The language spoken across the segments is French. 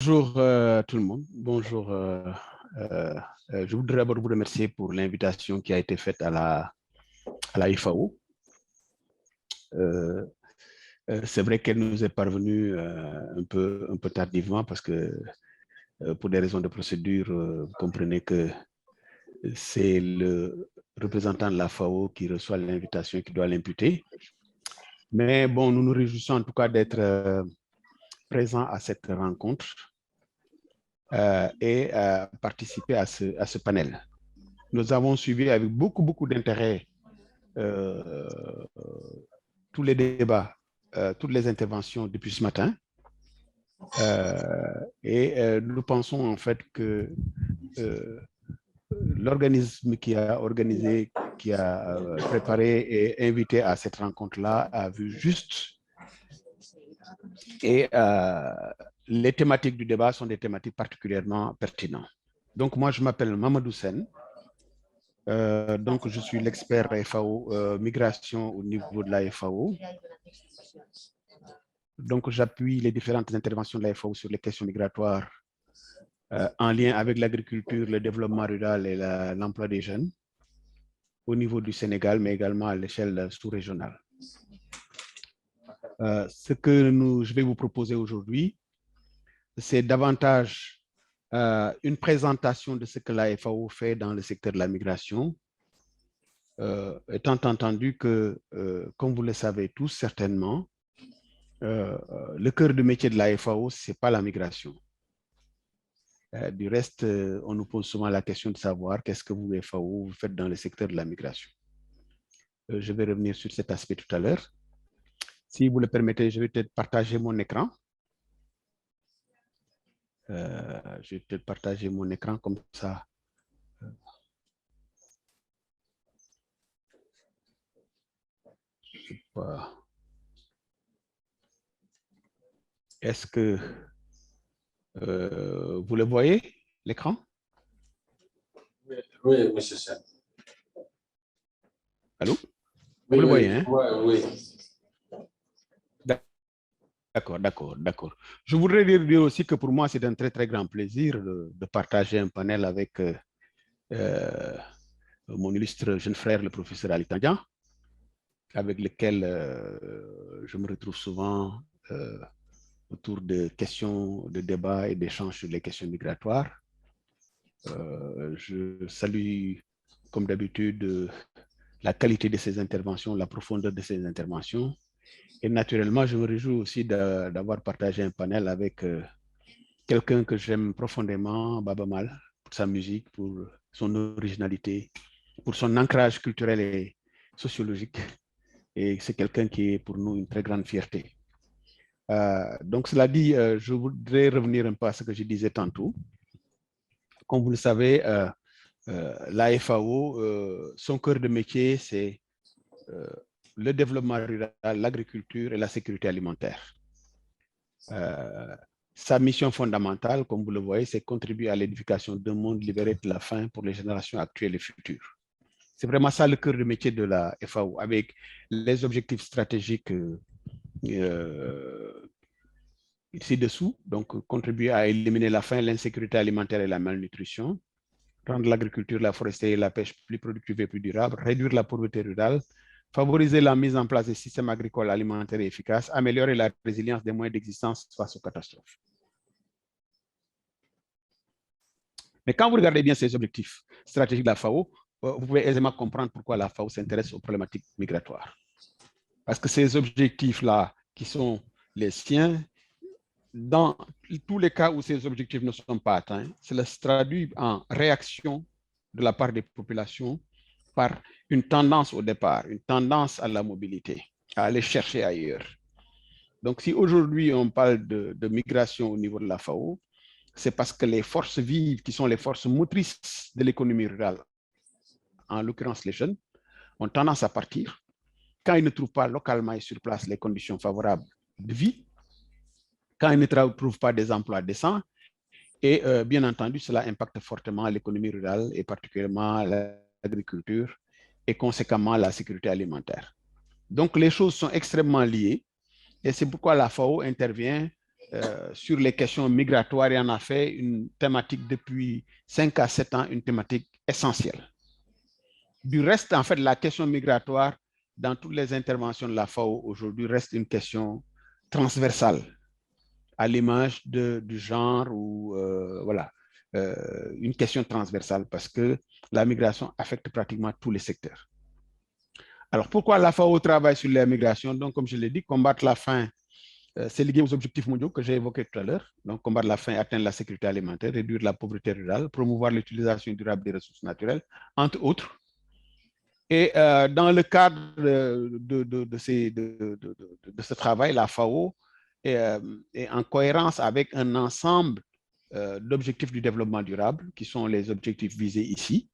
Bonjour tout le monde. Bonjour. Je voudrais d'abord vous remercier pour l'invitation qui a été faite à la FAO. C'est vrai qu'elle nous est parvenue un peu tardivement parce que pour des raisons de procédure, vous comprenez que c'est le représentant de la FAO qui reçoit l'invitation qui doit l'imputer. Mais bon, nous nous réjouissons en tout cas d'être présents à cette rencontre et participer à ce panel. Nous avons suivi avec beaucoup d'intérêt euh, tous les débats, toutes les interventions depuis ce matin. Nous pensons en fait que l'organisme qui a organisé, qui a préparé et invité à cette rencontre-là a vu juste. Et les thématiques du débat sont des thématiques particulièrement pertinentes. Donc moi, je m'appelle Mamadou Sen. Donc, je suis l'expert FAO migration au niveau de la FAO. Donc, j'appuie les différentes interventions de la FAO sur les questions migratoires en lien avec l'agriculture, le développement rural et l'emploi des jeunes au niveau du Sénégal, mais également à l'échelle sous-régionale. Ce que je vais vous proposer aujourd'hui, c'est davantage une présentation de ce que la FAO fait dans le secteur de la migration, étant entendu que, comme vous le savez tous certainement, le cœur de métier de la FAO, ce n'est pas la migration. Du reste, on nous pose souvent la question de savoir qu'est-ce que vous, FAO, vous faites dans le secteur de la migration. Je vais revenir sur cet aspect tout à l'heure. Si vous le permettez, je vais peut-être partager mon écran. Je vais peut-être partager mon écran comme ça. Est-ce que vous le voyez, l'écran? Oui, monsieur Sen. Allô? Oui, vous le voyez, hein? Oui. D'accord. Je voudrais dire aussi que pour moi, c'est un très grand plaisir de partager un panel avec mon illustre jeune frère, le professeur Ali Tandian, avec lequel je me retrouve souvent autour de questions de débat et d'échanges sur les questions migratoires. Je salue, comme d'habitude, la qualité de ses interventions, la profondeur de ses interventions. Et naturellement, je me réjouis aussi d'avoir partagé un panel avec quelqu'un que j'aime profondément, Baba Mal, pour sa musique, pour son originalité, pour son ancrage culturel et sociologique. Et c'est quelqu'un qui est pour nous une très grande fierté. Donc, cela dit, je voudrais revenir un peu à ce que je disais tantôt. Comme vous le savez, la FAO, son cœur de métier, c'est le développement rural, l'agriculture et la sécurité alimentaire. Sa mission fondamentale, comme vous le voyez, c'est contribuer à l'édification d'un monde libéré de la faim pour les générations actuelles et futures. C'est vraiment ça le cœur de métier de la FAO, avec les objectifs stratégiques ci-dessous, donc contribuer à éliminer la faim, l'insécurité alimentaire et la malnutrition, rendre l'agriculture, la foresterie et la pêche plus productive et plus durable, réduire la pauvreté rurale, favoriser la mise en place des systèmes agricoles alimentaires et efficaces, améliorer la résilience des moyens d'existence face aux catastrophes. Mais quand vous regardez bien ces objectifs stratégiques de la FAO, vous pouvez aisément comprendre pourquoi la FAO s'intéresse aux problématiques migratoires. Parce que ces objectifs-là, qui sont les siens, dans tous les cas où ces objectifs ne sont pas atteints, cela se traduit en réaction de la part des populations par une tendance au départ, une tendance à la mobilité, à aller chercher ailleurs. Donc, si aujourd'hui on parle de migration au niveau de la FAO, c'est parce que les forces vives, qui sont les forces motrices de l'économie rurale, en l'occurrence les jeunes, ont tendance à partir quand ils ne trouvent pas localement et sur place les conditions favorables de vie, quand ils ne trouvent pas des emplois décents, et bien entendu, cela impacte fortement l'économie rurale et particulièrement l'agriculture et conséquemment la sécurité alimentaire. Donc, les choses sont extrêmement liées et c'est pourquoi la FAO intervient sur les questions migratoires et en a fait une thématique depuis 5 à 7 ans, une thématique essentielle. Du reste, en fait, la question migratoire, dans toutes les interventions de la FAO aujourd'hui, reste une question transversale, à l'image du genre ou voilà, une question transversale parce que la migration affecte pratiquement tous les secteurs. Alors, pourquoi la FAO travaille sur la migration? Donc, comme je l'ai dit, combattre la faim, c'est lié aux objectifs mondiaux que j'ai évoqués tout à l'heure. Donc, combattre la faim, atteindre la sécurité alimentaire, réduire la pauvreté rurale, promouvoir l'utilisation durable des ressources naturelles, entre autres. Et dans le cadre de ce travail, la FAO est en cohérence avec un ensemble d'objectifs du développement durable, qui sont les objectifs visés ici.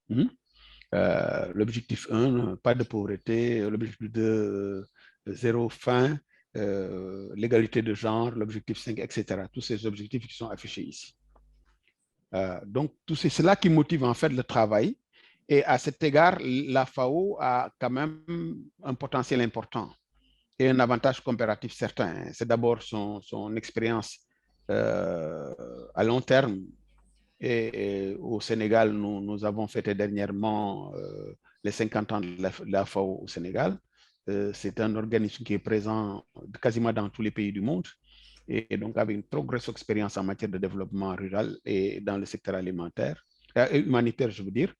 L'objectif 1, pas de pauvreté, l'objectif 2, zéro faim, l'égalité de genre, l'objectif 5, etc. Tous ces objectifs qui sont affichés ici. Donc, tout c'est cela qui motive en fait le travail. Et à cet égard, la FAO a quand même un potentiel important et un avantage comparatif certain. C'est d'abord son expérience à long terme. Et au Sénégal, nous avons fêté dernièrement les 50 ans de la FAO au Sénégal. C'est un organisme qui est présent quasiment dans tous les pays du monde et donc avec une trop grosse expérience en matière de développement rural et dans le secteur alimentaire, humanitaire, je veux dire,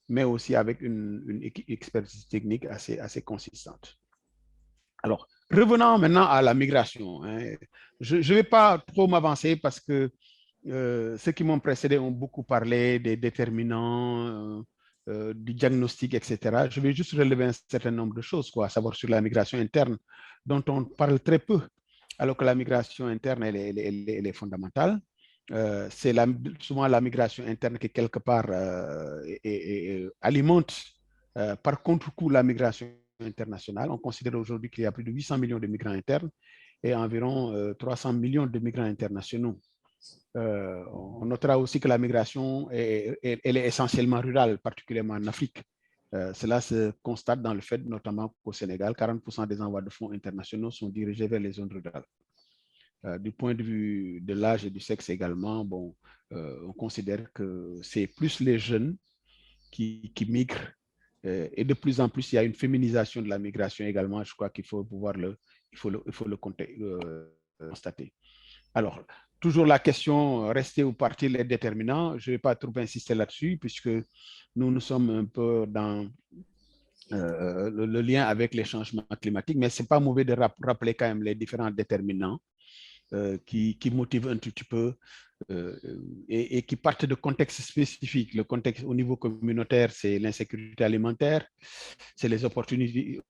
mais aussi avec une expertise technique assez consistante. Alors, revenons maintenant à la migration. Hein. Je ne vais pas trop m'avancer parce que ceux qui m'ont précédé ont beaucoup parlé des déterminants, du diagnostic, etc. Je vais juste relever un certain nombre de choses, quoi, à savoir sur la migration interne, dont on parle très peu, alors que la migration interne, elle est fondamentale. C'est souvent la migration interne qui, quelque part, alimente par contre-coup la migration internationale. On considère aujourd'hui qu'il y a plus de 800 millions de migrants internes et environ 300 millions de migrants internationaux. On notera aussi que la migration, elle est essentiellement rurale, particulièrement en Afrique. Cela se constate dans le fait, notamment qu'au Sénégal, 40% des envois de fonds internationaux sont dirigés vers les zones rurales. Du point de vue de l'âge et du sexe également, bon, on considère que c'est plus les jeunes qui migrent. Et de plus en plus, il y a une féminisation de la migration également. Je crois qu'il faut pouvoir il faut le constater. Alors, toujours la question, rester ou partir les déterminants. Je ne vais pas trop insister là-dessus, puisque nous sommes un peu dans le lien avec les changements climatiques, mais ce n'est pas mauvais de rappeler quand même les différents déterminants qui motivent un tout petit peu et qui partent de contextes spécifiques. Le contexte au niveau communautaire, c'est l'insécurité alimentaire, c'est les opportunités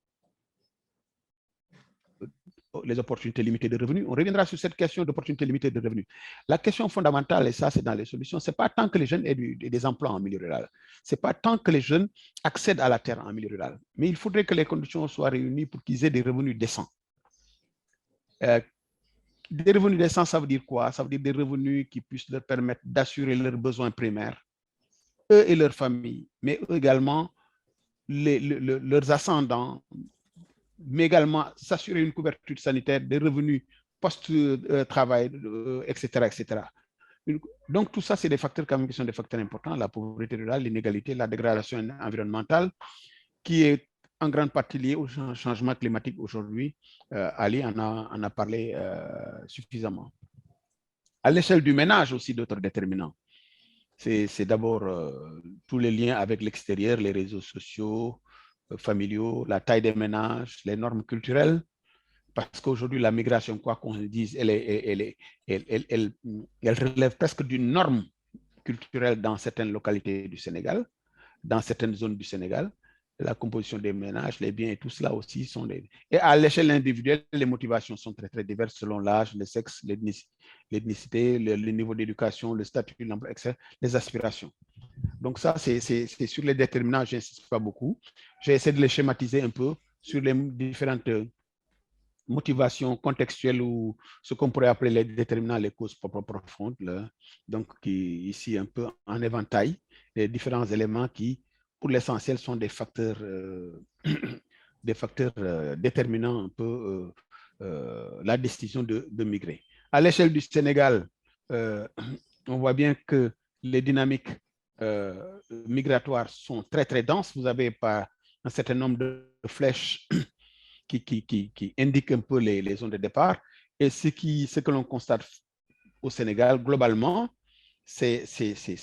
limitées de revenus. On reviendra sur cette question d'opportunités limitées de revenus. La question fondamentale, et ça c'est dans les solutions, ce n'est pas tant que les jeunes aient des emplois en milieu rural, ce n'est pas tant que les jeunes accèdent à la terre en milieu rural, mais il faudrait que les conditions soient réunies pour qu'ils aient des revenus décents. Des revenus décents, ça veut dire quoi? Ça veut dire des revenus qui puissent leur permettre d'assurer leurs besoins primaires, eux et leurs familles, mais également leurs ascendants, mais également s'assurer une couverture sanitaire, des revenus post-travail, etc., etc. Donc, tout ça, c'est des facteurs quand même qui sont des facteurs importants, la pauvreté rurale, l'inégalité, la dégradation environnementale, qui est en grande partie liée au changement climatique aujourd'hui. Ali en a parlé suffisamment. À l'échelle du ménage aussi, d'autres déterminants. C'est d'abord tous les liens avec l'extérieur, les réseaux sociaux, familiaux, la taille des ménages, les normes culturelles, parce qu'aujourd'hui, la migration, quoi qu'on dise, elle relève presque d'une norme culturelle dans certaines localités du Sénégal, dans certaines zones du Sénégal. La composition des ménages, les biens et tout cela aussi sont des... Et à l'échelle individuelle, les motivations sont très, très diverses selon l'âge, le sexe, l'ethnicité, le niveau d'éducation, le statut, l'emploi, etc., les aspirations. Donc ça, c'est sur les déterminants, je n'insiste pas beaucoup. J'ai essayé de les schématiser un peu sur les différentes motivations contextuelles ou ce qu'on pourrait appeler les déterminants, les causes profondes. Là. Donc, qui ici un peu en éventail, les différents éléments qui, pour l'essentiel, sont des facteurs, déterminant un peu la décision de migrer. À l'échelle du Sénégal, on voit bien que les dynamiques migratoires sont très, très denses. Vous avez pas un certain nombre de flèches qui indiquent un peu les zones de départ. Et ce que l'on constate au Sénégal, globalement, c'est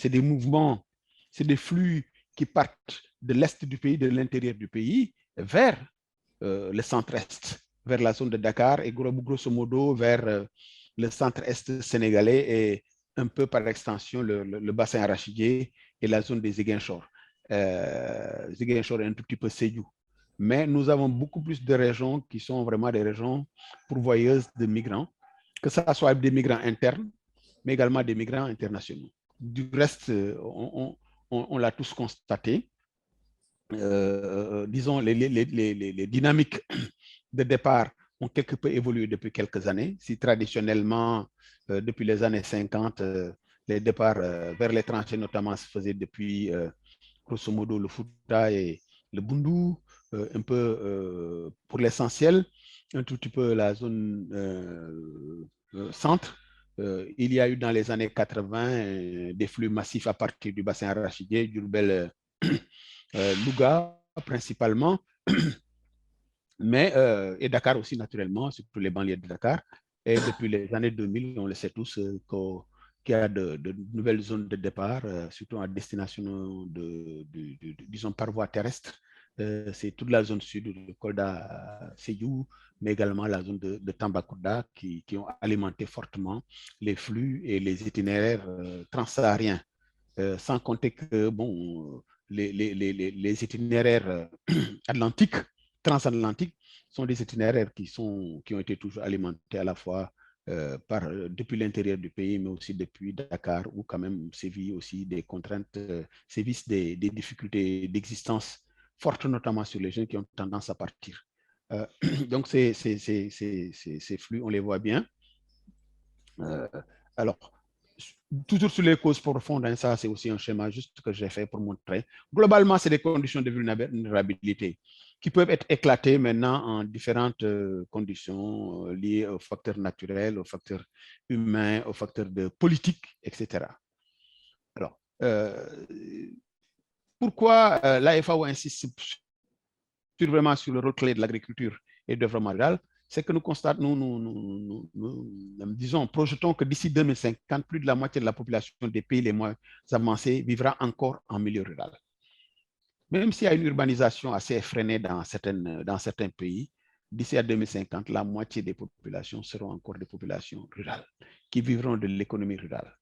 des mouvements, c'est des flux qui partent de l'est du pays, de l'intérieur du pays, vers le centre-est, vers la zone de Dakar et grosso modo vers le centre-est sénégalais et un peu par extension le bassin arachidier et la zone des Ziguinchor. Ziguinchor est un tout petit peu Sédhiou. Mais nous avons beaucoup plus de régions qui sont vraiment des régions pourvoyeuses de migrants, que ce soit des migrants internes, mais également des migrants internationaux. Du reste, on l'a tous constaté. Disons, les dynamiques de départ ont quelque peu évolué depuis quelques années. Si traditionnellement, depuis les années 50, les départs vers l'étranger notamment se faisaient depuis, grosso modo, le Fouta et le Bundu, un peu pour l'essentiel, un tout petit peu la zone centre. Il y a eu dans les années 80 des flux massifs à partir du bassin arachidier, Diourbel, Louga principalement, mais et Dakar aussi naturellement, surtout les banlieues de Dakar. Et depuis les années 2000, on le sait tous, qu'il y a de nouvelles zones de départ, surtout à destination disons, par voie terrestre. C'est toute la zone sud de Kolda, Sédhiou, mais également la zone de Tambacounda qui ont alimenté fortement les flux et les itinéraires transsahariens. Sans compter que bon, les itinéraires atlantiques, transatlantiques, sont des itinéraires qui ont été toujours alimentés à la fois depuis l'intérieur du pays, mais aussi depuis Dakar, où quand même sévit aussi des contraintes, sévissent des difficultés d'existence fortes, notamment sur les jeunes qui ont tendance à partir. Donc, ces flux, on les voit bien. Alors, toujours sur les causes profondes, hein, ça c'est aussi un schéma juste que j'ai fait pour montrer. Globalement, c'est des conditions de vulnérabilité qui peuvent être éclatées maintenant en différentes conditions liées aux facteurs naturels, aux facteurs humains, aux facteurs de politique, etc. Alors, pourquoi la FAO insiste vraiment sur le rôle clé de l'agriculture et du développement rural? C'est que nous constatons, disons, projetons que d'ici 2050, plus de la moitié de la population des pays les moins avancés vivra encore en milieu rural. Même s'il y a une urbanisation assez effrénée dans certains pays, d'ici à 2050, la moitié des populations seront encore des populations rurales, qui vivront de l'économie rurale.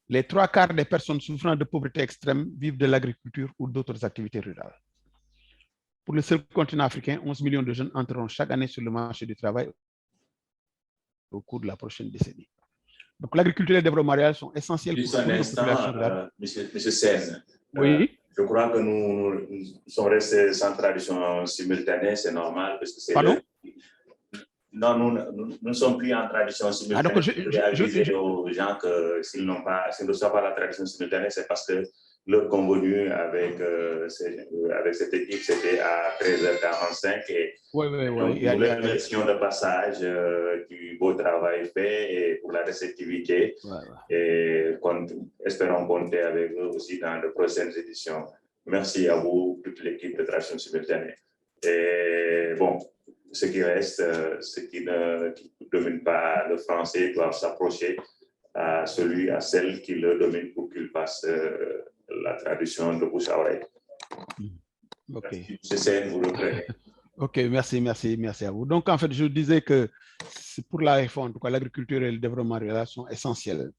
Les 3/4 des personnes souffrant de pauvreté extrême vivent de l'agriculture ou d'autres activités rurales. Pour le seul continent africain, 11 millions de jeunes entreront chaque année sur le marché du travail au cours de la prochaine décennie. Donc, l'agriculture et le développement rural sont essentiels pour un instant, monsieur Sen. Oui. Je crois que nous sommes restés sans traduction simultanée, c'est normal, parce que c'est Pardon? Non, nous ne sommes plus en traduction simultanée. Donc, je vais aviser aux gens que s'ils ne reçoivent pas la traduction simultanée, c'est parce que l'heure convenue avec cette équipe, c'était à 13h45. Et donc, nous vous remercions de passage du beau travail fait et pour la réceptivité. Et espérons compter avec eux aussi dans de prochaines éditions. Merci à vous, toute l'équipe de traduction simultanée. Et bon, ce qui reste, ceux qui ne dominent pas le français doivent s'approcher à celle qui le domine pour qu'il passe la traduction de bouche à oreille. Ok. C'est vous le prenez. Ok, merci à vous. Donc, en fait, je disais que pour la FAO, en tout cas, l'agriculture et le développement rural sont essentiels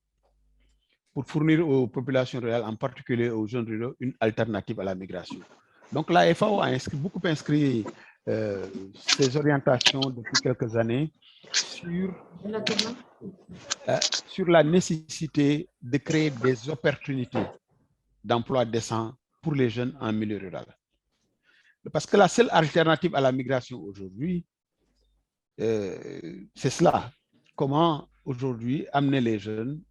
pour fournir aux populations rurales, en particulier aux jeunes ruraux, une alternative à la migration. Donc, la FAO a beaucoup inscrit ses orientations depuis quelques années sur la nécessité de créer des opportunités d'emploi décents pour les jeunes en milieu rural. Parce que la seule alternative à la migration aujourd'hui, c'est cela. Comment aujourd'hui amener les jeunes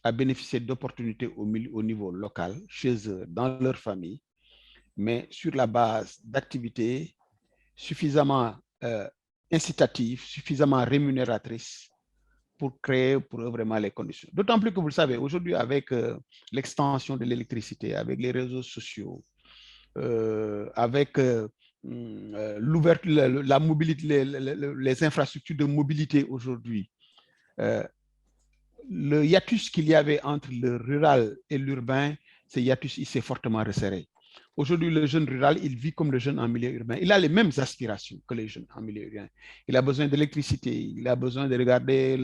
à bénéficier d'opportunités au niveau local, chez eux, dans leur famille, mais sur la base d'activités suffisamment incitatives, suffisamment rémunératrices pour créer pour eux vraiment les conditions. D'autant plus que vous le savez, aujourd'hui, avec l'extension de l'électricité, avec les réseaux sociaux, avec l'ouverture, la mobilité, les infrastructures de mobilité aujourd'hui, le hiatus qu'il y avait entre le rural et l'urbain, ce hiatus, il s'est fortement resserré. Aujourd'hui, le jeune rural, il vit comme le jeune en milieu urbain. Il a les mêmes aspirations que les jeunes en milieu urbain. Il a besoin d'électricité, il a besoin de regarder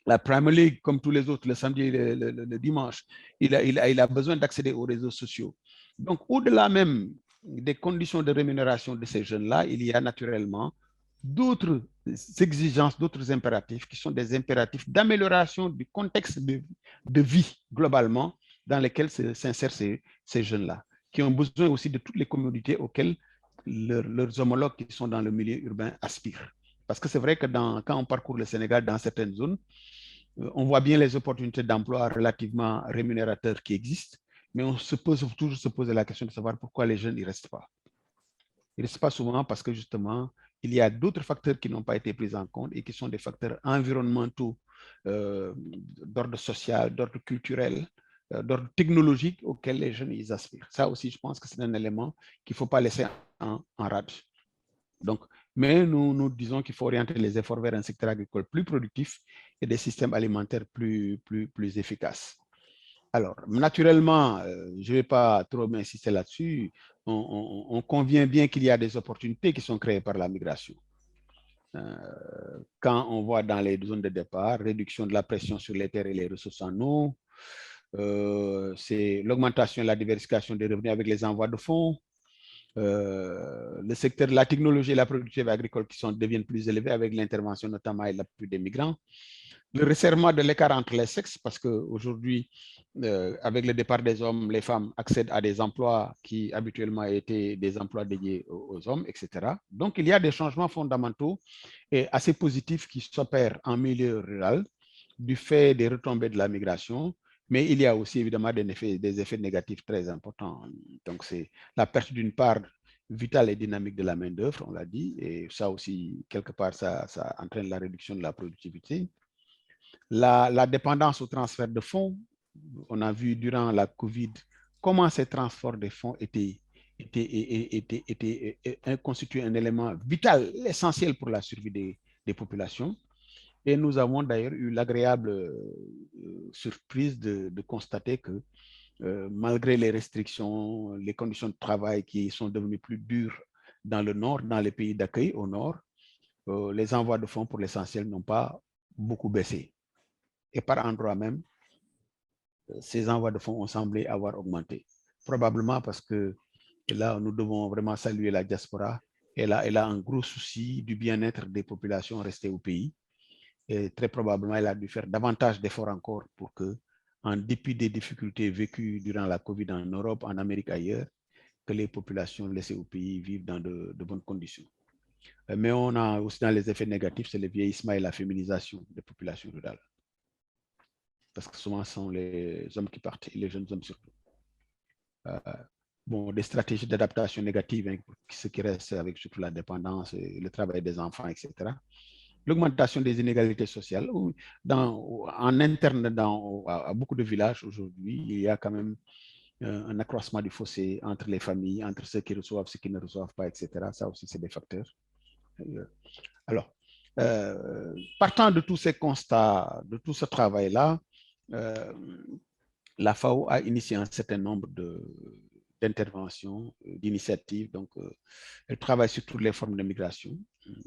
la Premier League comme tous les autres, le samedi et le dimanche. Il a besoin d'accéder aux réseaux sociaux. Donc, au-delà même des conditions de rémunération de ces jeunes-là, il y a naturellement d'autres exigences, d'autres impératifs qui sont des impératifs d'amélioration du contexte de vie globalement dans lesquels s'insèrent ces jeunes-là, qui ont besoin aussi de toutes les commodités auxquelles leurs homologues qui sont dans le milieu urbain aspirent. Parce que c'est vrai que quand on parcourt le Sénégal dans certaines zones, on voit bien les opportunités d'emploi relativement rémunérateurs qui existent, mais on se pose toujours la question de savoir pourquoi les jeunes n'y restent pas. Ils ne restent pas souvent parce que justement, il y a d'autres facteurs qui n'ont pas été pris en compte et qui sont des facteurs environnementaux, d'ordre social, d'ordre culturel, d'ordre technologique auxquels les jeunes ils aspirent. Ça aussi, je pense que c'est un élément qu'il ne faut pas laisser en rade. Donc, mais nous disons qu'il faut orienter les efforts vers un secteur agricole plus productif et des systèmes alimentaires plus efficaces. Alors, naturellement, je ne vais pas trop m'insister là-dessus. On convient bien qu'il y a des opportunités qui sont créées par la migration. Quand on voit dans les zones de départ, réduction de la pression sur les terres et les ressources en eau, c'est l'augmentation et la diversification des revenus avec les envois de fonds, le secteur de la technologie et la productivité agricole qui deviennent plus élevés avec l'intervention notamment et l'appui des migrants. Le resserrement de l'écart entre les sexes, parce qu'aujourd'hui, avec le départ des hommes, les femmes accèdent à des emplois qui habituellement étaient des emplois dédiés aux hommes, etc. Donc, il y a des changements fondamentaux et assez positifs qui s'opèrent en milieu rural du fait des retombées de la migration, mais il y a aussi évidemment des effets négatifs très importants. Donc, c'est la perte d'une part vitale et dynamique de la main-d'œuvre, on l'a dit, et ça aussi, quelque part, ça entraîne la réduction de la productivité. La dépendance au transfert de fonds, on a vu durant la COVID comment ces transferts de fonds constituaient un élément vital, essentiel pour la survie des populations. Et nous avons d'ailleurs eu l'agréable surprise de constater que malgré les restrictions, les conditions de travail qui sont devenues plus dures dans le nord, dans les pays d'accueil au nord, les envois de fonds pour l'essentiel n'ont pas beaucoup baissé. Et par endroits même, ces envois de fonds ont semblé avoir augmenté. Probablement parce que là, nous devons vraiment saluer la diaspora. Elle a un gros souci du bien-être des populations restées au pays. Et très probablement, elle a dû faire davantage d'efforts encore pour que, en dépit des difficultés vécues durant la COVID en Europe, en Amérique, ailleurs, que les populations laissées au pays vivent dans de bonnes conditions. Mais on a aussi dans les effets négatifs, c'est le vieillissement et la féminisation des populations rurales. Parce que souvent, ce sont les hommes qui partent, et les jeunes hommes surtout. Bon, des stratégies d'adaptation négatives, hein, ce qui reste avec surtout la dépendance, et le travail des enfants, etc. L'augmentation des inégalités sociales. En interne, à beaucoup de villages aujourd'hui, il y a quand même un accroissement du fossé entre les familles, entre ceux qui reçoivent, ceux qui ne reçoivent pas, etc. Ça aussi, c'est des facteurs. Alors, partant de tous ces constats, de tout ce travail-là, la FAO a initié un certain nombre d'interventions, d'initiatives. Donc, elle travaille sur toutes les formes de migration.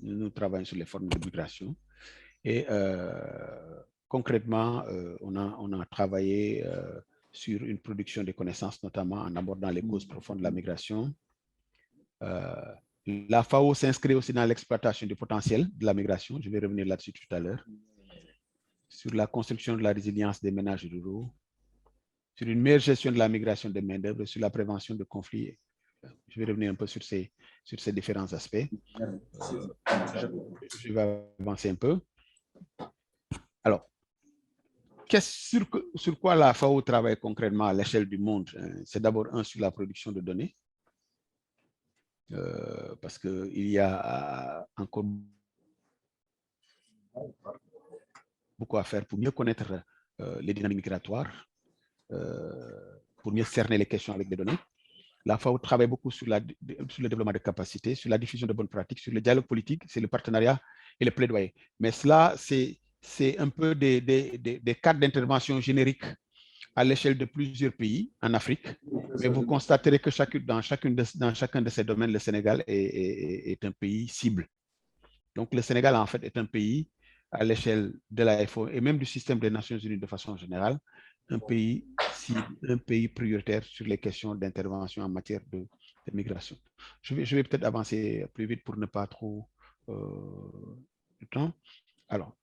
Nous travaillons sur les formes de migration. Et concrètement, on a travaillé sur une production de connaissances, notamment en abordant les causes profondes de la migration. La FAO s'inscrit aussi dans l'exploitation du potentiel de la migration. Je vais revenir là-dessus tout à l'heure. Sur la construction de la résilience des ménages ruraux, sur une meilleure gestion de la migration des main-d'œuvre, sur la prévention de conflits. Je vais revenir un peu sur ces différents aspects. Je vais avancer un peu. Alors, sur quoi la FAO travaille concrètement à l'échelle du monde? C'est d'abord sur la production de données, parce qu'il y a encore beaucoup à faire pour mieux connaître les dynamiques migratoires, pour mieux cerner les questions avec des données. La FAO travaille beaucoup sur le développement de capacités, sur la diffusion de bonnes pratiques, sur le dialogue politique, c'est le partenariat et le plaidoyer. Mais cela, c'est un peu des cadres d'intervention génériques à l'échelle de plusieurs pays en Afrique. Mais vous constaterez que dans chacun de ces domaines, le Sénégal est un pays cible. Donc, le Sénégal, en fait, est un pays à l'échelle de la FAO et même du système des Nations Unies de façon générale, un pays cible, un pays prioritaire sur les questions d'intervention en matière de migration. Je vais peut-être avancer plus vite pour ne pas trop de temps. Alors,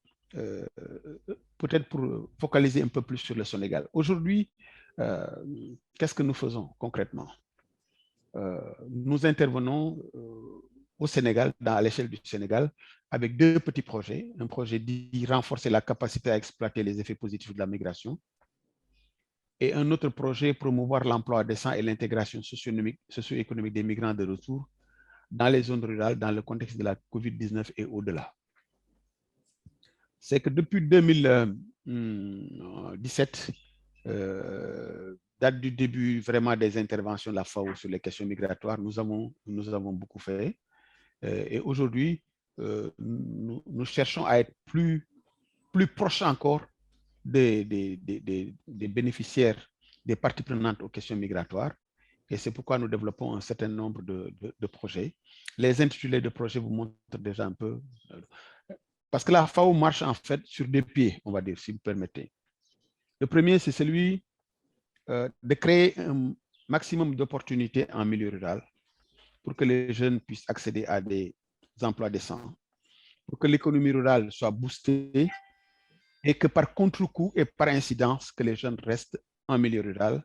peut-être pour focaliser un peu plus sur le Sénégal. Aujourd'hui, qu'est-ce que nous faisons concrètement? Nous intervenons au Sénégal, à l'échelle du Sénégal, avec deux petits projets. Un projet dit renforcer la capacité à exploiter les effets positifs de la migration et un autre projet promouvoir l'emploi décent et l'intégration socio-économique des migrants de retour dans les zones rurales dans le contexte de la COVID-19 et au-delà. C'est que depuis 2017, date du début vraiment des interventions de la FAO sur les questions migratoires, nous avons beaucoup fait. Et aujourd'hui, nous cherchons à être plus proches encore des bénéficiaires, des parties prenantes aux questions migratoires. Et c'est pourquoi nous développons un certain nombre de projets. Les intitulés de projets vous montrent déjà un peu. Parce que la FAO marche en fait sur deux pieds, on va dire, si vous permettez. Le premier, c'est celui de créer un maximum d'opportunités en milieu rural pour que les jeunes puissent accéder à des emplois décents, pour que l'économie rurale soit boostée et que par contre-coup et par incidence, que les jeunes restent en milieu rural,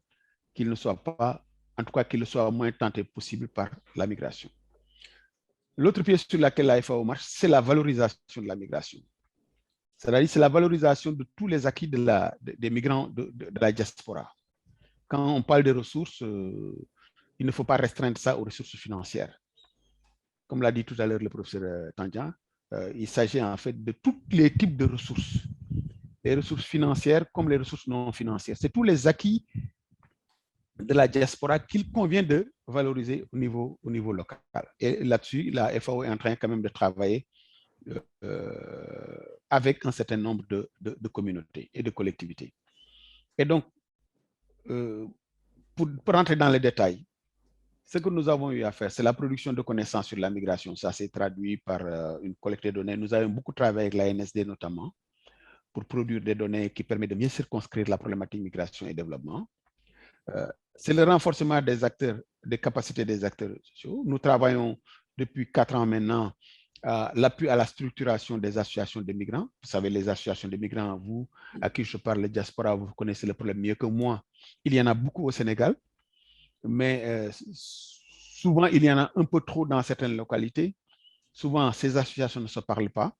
qu'ils ne soient pas, en tout cas qu'ils soient moins tentés possible par la migration. L'autre pied sur laquelle la FAO marche, c'est la valorisation de la migration. C'est-à-dire c'est la valorisation de tous les acquis des migrants de la diaspora. Quand on parle des ressources, il ne faut pas restreindre ça aux ressources financières. Comme l'a dit tout à l'heure le professeur Tandian, il s'agit en fait de tous les types de ressources. Les ressources financières comme les ressources non financières. C'est tous les acquis de la diaspora qu'il convient de valoriser au niveau local. Et là-dessus, la FAO est en train quand même de travailler avec un certain nombre de communautés et de collectivités. Et donc, pour rentrer dans les détails, ce que nous avons eu à faire, c'est la production de connaissances sur la migration. Ça s'est traduit par une collecte de données. Nous avons beaucoup travaillé avec la NSD notamment pour produire des données qui permettent de mieux circonscrire la problématique migration et développement. C'est le renforcement des acteurs, des capacités des acteurs sociaux. Nous travaillons depuis 4 ans maintenant l'appui à la structuration des associations de migrants. Vous savez, les associations de migrants, vous, à qui je parle, les diaspora, vous connaissez le problème mieux que moi. Il y en a beaucoup au Sénégal, mais souvent, il y en a un peu trop dans certaines localités. Souvent, ces associations ne se parlent pas.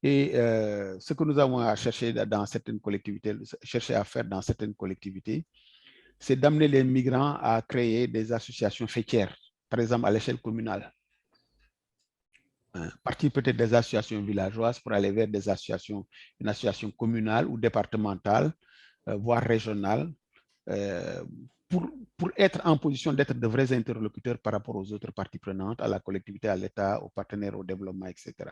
Et ce que nous avons à chercher dans certaines collectivités, à faire dans certaines collectivités, c'est d'amener les migrants à créer des associations faîtières, par exemple à l'échelle communale. Partir peut-être des associations villageoises pour aller vers des associations, une association communale ou départementale, voire régionale, pour être en position d'être de vrais interlocuteurs par rapport aux autres parties prenantes, à la collectivité, à l'État, aux partenaires au développement, etc.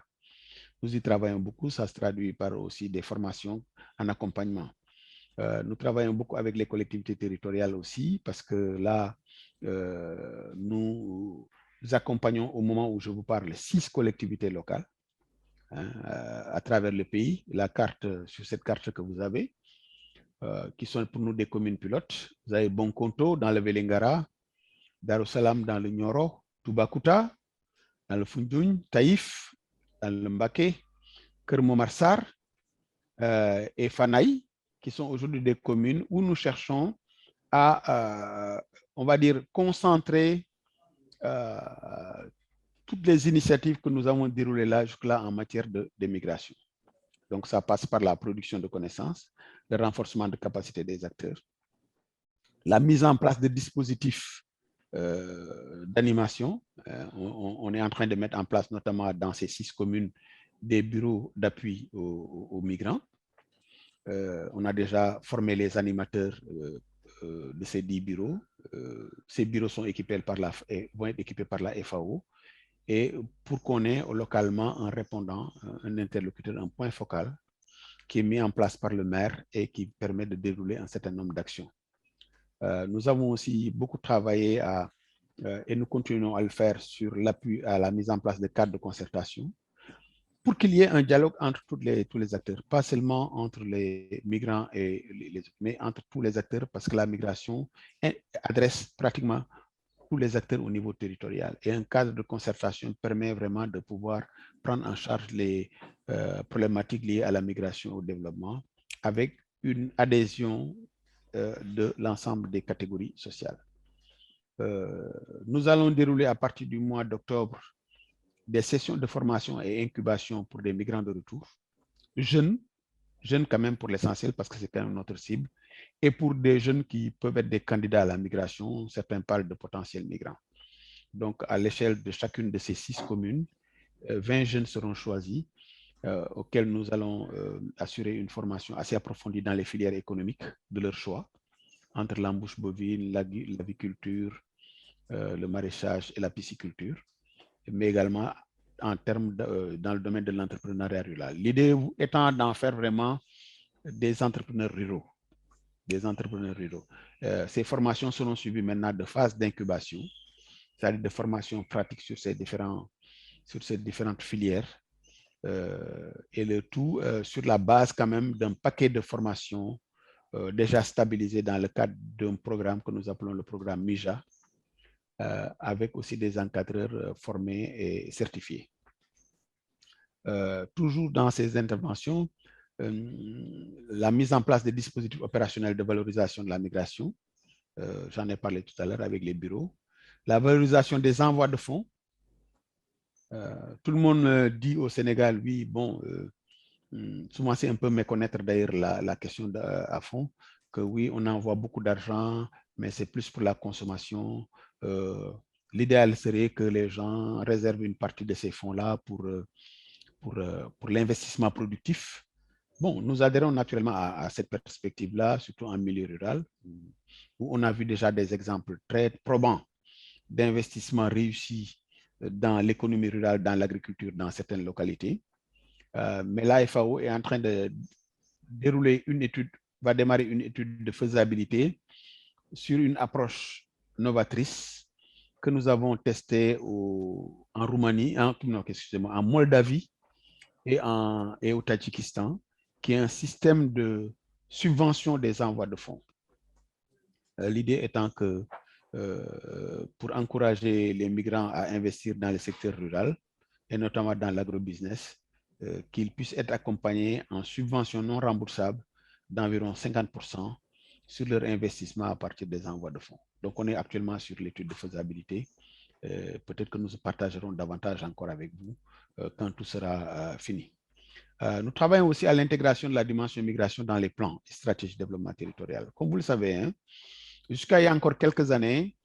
Nous y travaillons beaucoup, ça se traduit par aussi des formations en accompagnement. Nous travaillons beaucoup avec les collectivités territoriales aussi, parce que là, nous accompagnons au moment où je vous parle 6 collectivités locales à travers le pays. La carte, sur cette carte que vous avez, qui sont pour nous des communes pilotes. Vous avez Bonkonto dans le Vélingara, Darussalam dans le Nioro, Toubacouta dans le Foundiougne, Taïf dans le Mbaké, Kermomarsar et Fanaï, qui sont aujourd'hui des communes où nous cherchons à, on va dire, concentrer toutes les initiatives que nous avons déroulées là jusque-là en matière de migration. Donc, ça passe par la production de connaissances, le renforcement de capacité des acteurs, la mise en place de dispositifs d'animation. On est en train de mettre en place, notamment dans ces 6 communes, des bureaux d'appui aux migrants. On a déjà formé les animateurs de ces 10 bureaux. Ces bureaux sont équipés vont être équipés par la FAO. Et pour qu'on ait localement un répondant, un interlocuteur, un point focal qui est mis en place par le maire et qui permet de dérouler un certain nombre d'actions. Nous avons aussi beaucoup travaillé et nous continuons à le faire sur l'appui à la mise en place de cadres de concertation pour qu'il y ait un dialogue entre tous les acteurs, pas seulement entre les migrants et mais entre tous les acteurs, parce que la migration adresse pratiquement tous les acteurs au niveau territorial. Et un cadre de concertation permet vraiment de pouvoir prendre en charge les problématiques liées à la migration et au développement avec une adhésion de l'ensemble des catégories sociales. Nous allons dérouler à partir du mois d'octobre des sessions de formation et incubation pour des migrants de retour, jeunes quand même pour l'essentiel parce que c'est quand même notre cible, et pour des jeunes qui peuvent être des candidats à la migration, certains parlent de potentiels migrants. Donc, à l'échelle de chacune de ces 6 communes, 20 jeunes seront choisis, auxquels nous allons assurer une formation assez approfondie dans les filières économiques de leur choix, entre l'embouche bovine, l'aviculture, le maraîchage et la pisciculture, mais également en termes dans le domaine de l'entrepreneuriat rural. L'idée étant d'en faire vraiment des entrepreneurs ruraux. Ces formations seront suivies maintenant de phases d'incubation, c'est-à-dire de formation pratique sur ces différentes filières, et le tout sur la base quand même d'un paquet de formations déjà stabilisé dans le cadre d'un programme que nous appelons le programme MIJA, avec aussi des encadreurs formés et certifiés. Toujours dans ces interventions, la mise en place des dispositifs opérationnels de valorisation de la migration, j'en ai parlé tout à l'heure avec les bureaux, la valorisation des envois de fonds. Tout le monde dit au Sénégal, oui, bon, souvent c'est un peu méconnaître d'ailleurs la question à fond, que oui, on envoie beaucoup d'argent, mais c'est plus pour la consommation. L'idéal serait que les gens réservent une partie de ces fonds-là pour l'investissement productif. Bon, nous adhérons naturellement à cette perspective-là, surtout en milieu rural, où on a vu déjà des exemples très probants d'investissements réussis dans l'économie rurale, dans l'agriculture, dans certaines localités. Mais la FAO est en train de dérouler va démarrer une étude de faisabilité sur une approche novatrice que nous avons testée en Roumanie, en Moldavie et au Tadjikistan, qui est un système de subvention des envois de fonds. L'idée étant que pour encourager les migrants à investir dans le secteur rural, et notamment dans l'agrobusiness, qu'ils puissent être accompagnés en subventions non remboursables d'environ 50% sur leur investissement à partir des envois de fonds. Donc, on est actuellement sur l'étude de faisabilité. Peut-être que nous partagerons davantage encore avec vous quand tout sera fini. Nous travaillons aussi à l'intégration de la dimension migration dans les plans et stratégies de développement territorial. Comme vous le savez, hein, jusqu'à il y a encore quelques années,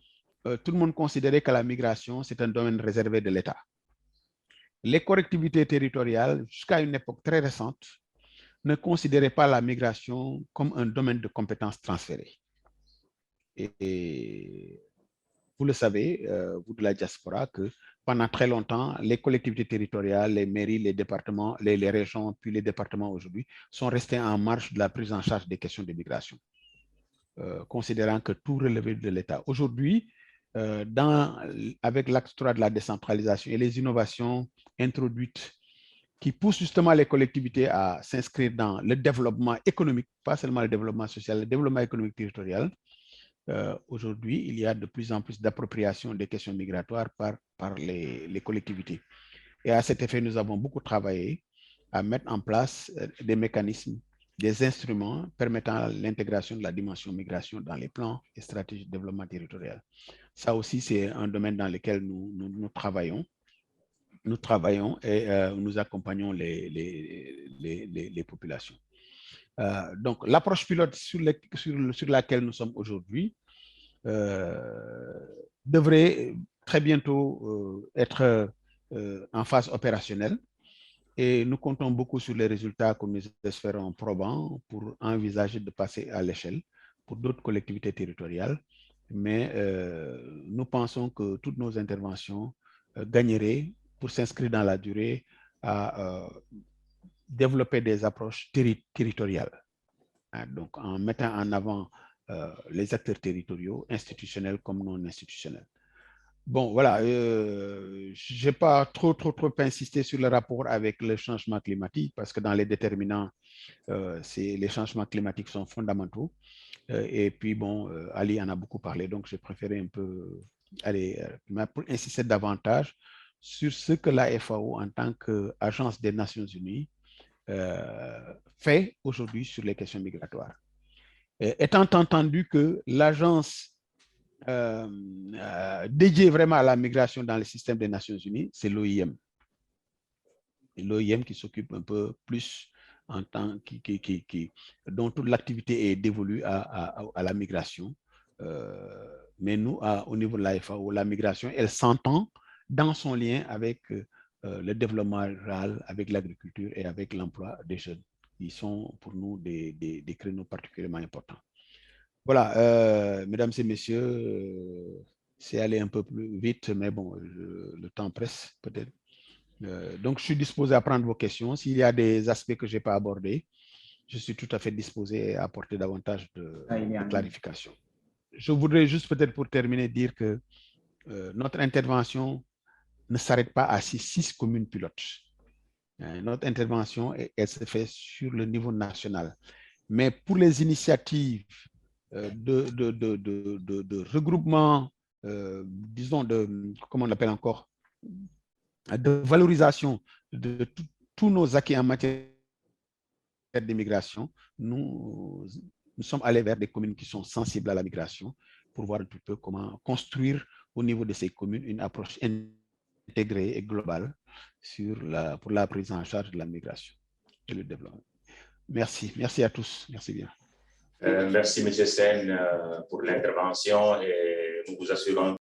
tout le monde considérait que la migration, c'est un domaine réservé de l'État. Les collectivités territoriales, jusqu'à une époque très récente, ne considéraient pas la migration comme un domaine de compétences transférées. Et vous le savez, vous de la diaspora, que pendant très longtemps, les collectivités territoriales, les mairies, les départements, les régions, puis les départements aujourd'hui, sont restés en marge de la prise en charge des questions de migration, considérant que tout relevait de l'État. Aujourd'hui, avec l'acte 3 de la décentralisation et les innovations introduites qui poussent justement les collectivités à s'inscrire dans le développement économique, pas seulement le développement social, le développement économique territorial. Aujourd'hui, il y a de plus en plus d'appropriation des questions migratoires par les collectivités. Et à cet effet, nous avons beaucoup travaillé à mettre en place des mécanismes, des instruments permettant l'intégration de la dimension migration dans les plans et stratégies de développement territorial. Ça aussi, c'est un domaine dans lequel nous travaillons. Nous travaillons et nous accompagnons les populations. Donc, l'approche pilote sur laquelle nous sommes aujourd'hui devrait très bientôt être en phase opérationnelle. Et nous comptons beaucoup sur les résultats que nous espérons probants pour envisager de passer à l'échelle pour d'autres collectivités territoriales. Mais nous pensons que toutes nos interventions gagneraient pour s'inscrire dans la durée à développer des approches territoriales. Donc, en mettant en avant les acteurs territoriaux, institutionnels comme non institutionnels. Bon, voilà, je n'ai pas trop insisté sur le rapport avec le changement climatique parce que dans les déterminants, les changements climatiques sont fondamentaux. Et puis, bon, Ali en a beaucoup parlé, donc j'ai préféré un peu aller pour insister davantage sur ce que la FAO, en tant qu'agence des Nations Unies, fait aujourd'hui sur les questions migratoires. Étant entendu que l'agence dédiée vraiment à la migration dans le système des Nations Unies, c'est l'OIM. L'OIM qui s'occupe un peu plus en tant dont toute l'activité est dévolue à la migration. Mais nous, au niveau de la FAO, la migration, elle s'entend dans son lien avec le développement rural, avec l'agriculture et avec l'emploi des jeunes. Ils sont pour nous des créneaux particulièrement importants. Voilà, mesdames et messieurs, c'est allé un peu plus vite, mais bon, le temps presse peut-être. Donc, je suis disposé à prendre vos questions. S'il y a des aspects que je n'ai pas abordés, je suis tout à fait disposé à apporter davantage de clarification. Je voudrais juste peut-être pour terminer dire que notre intervention ne s'arrête pas à ces 6 communes pilotes. Notre intervention, elle se fait sur le niveau national. Mais pour les initiatives de regroupement, disons, comment on l'appelle encore, de valorisation de tous nos acquis en matière d'immigration, nous sommes allés vers des communes qui sont sensibles à la migration pour voir un petit peu comment construire au niveau de ces communes une approche intégrée et globale pour la prise en charge de la migration et le développement. Merci. Merci à tous. Merci bien. Merci, M. Sen, pour l'intervention et nous vous assurons